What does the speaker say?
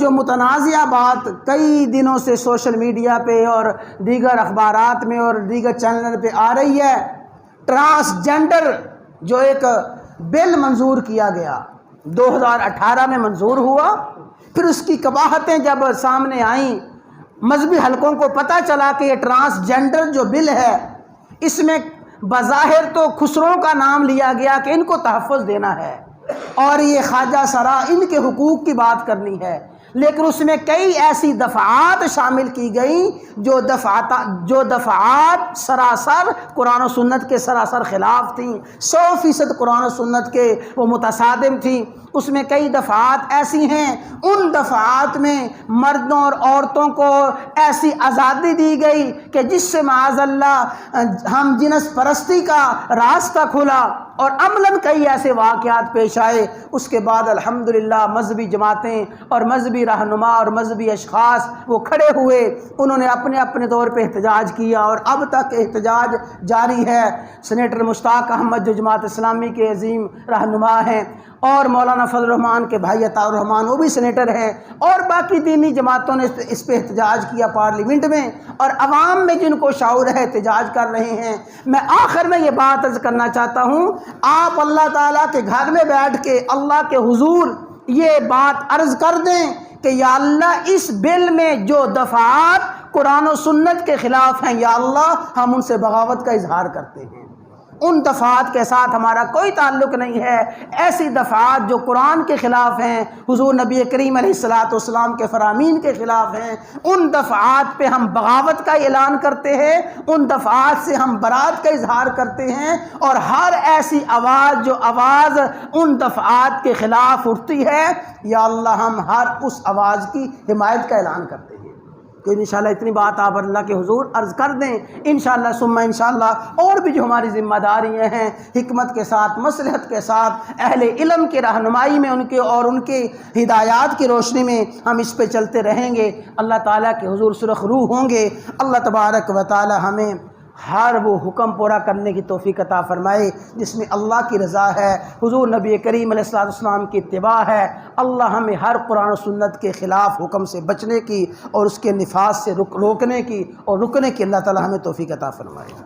جو متنازعہ بات کئی دنوں سے سوشل میڈیا پہ اور دیگر اخبارات میں اور دیگر چینل پہ آ رہی ہے، ٹرانسجنڈر جو ایک بل منظور کیا گیا 2018 میں منظور ہوا، پھر اس کی قباحتیں جب سامنے آئیں، مذہبی حلقوں کو پتہ چلا کہ یہ ٹرانسجنڈر جو بل ہے اس میں بظاہر تو خسروں کا نام لیا گیا کہ ان کو تحفظ دینا ہے اور یہ خواجہ سرا ان کے حقوق کی بات کرنی ہے، لیکن اس میں کئی ایسی دفعات شامل کی گئیں جو دفعات سراسر قرآن و سنت کے سراسر خلاف تھیں، 100% قرآن و سنت کے وہ متصادم تھیں۔ اس میں کئی دفعات ایسی ہیں، ان دفعات میں مردوں اور عورتوں کو ایسی آزادی دی گئی کہ جس سے معاذ اللہ ہم جنس پرستی کا راستہ کھلا اور عملاً کئی ایسے واقعات پیش آئے۔ اس کے بعد الحمدللہ مذہبی جماعتیں اور مذہبی رہنما اور مذہبی اشخاص وہ کھڑے ہوئے، انہوں نے اپنے اپنے طور پہ احتجاج کیا اور اب تک احتجاج جاری ہے۔ سینیٹر مشتاق احمد جو جماعت اسلامی کے عظیم رہنما ہیں، اور مولانا فضل الرحمان کے بھائی عطاء الرحمان وہ بھی سینیٹر ہیں، اور باقی دینی جماعتوں نے اس پہ احتجاج کیا پارلیمنٹ میں، اور عوام میں جن کو شعور ہے احتجاج کر رہے ہیں۔ میں آخر میں یہ بات عرض کرنا چاہتا ہوں، آپ اللہ تعالیٰ کے گھر میں بیٹھ کے اللہ کے حضور یہ بات عرض کر دیں کہ یا اللہ اس بل میں جو دفعات قرآن و سنت کے خلاف ہیں، یا اللہ ہم ان سے بغاوت کا اظہار کرتے ہیں، ان دفعات کے ساتھ ہمارا کوئی تعلق نہیں ہے۔ ایسی دفعات جو قرآن کے خلاف ہیں، حضور نبی کریم علیہ الصلوۃ والسلام کے فرامین کے خلاف ہیں، ان دفعات پہ ہم بغاوت کا اعلان کرتے ہیں، ان دفعات سے ہم برات کا اظہار کرتے ہیں، اور ہر ایسی آواز جو آواز ان دفعات کے خلاف اٹھتی ہے، یا اللہ ہم ہر اس آواز کی حمایت کا اعلان کرتے ہیں۔ تو انشاءاللہ اتنی بات آپ اللہ کے حضور عرض کر دیں، انشاءاللہ ثم انشاءاللہ اور بھی جو ہماری ذمہ داریاں ہیں حکمت کے ساتھ، مصلحت کے ساتھ، اہل علم کی رہنمائی میں ان کے اور ان کے ہدایات کی روشنی میں ہم اس پہ چلتے رہیں گے، اللہ تعالیٰ کے حضور سرخ روح ہوں گے۔ اللہ تبارک و تعالیٰ ہمیں ہر وہ حکم پورا کرنے کی توفیق عطا فرمائے جس میں اللہ کی رضا ہے، حضور نبی کریم علیہ السلام کی اتباع ہے۔ اللہ ہمیں ہر قرآن و سنت کے خلاف حکم سے بچنے کی اور اس کے نفاذ سے روکنے کی اور رکنے کی اللہ تعالی ہمیں توفیق عطا فرمائے۔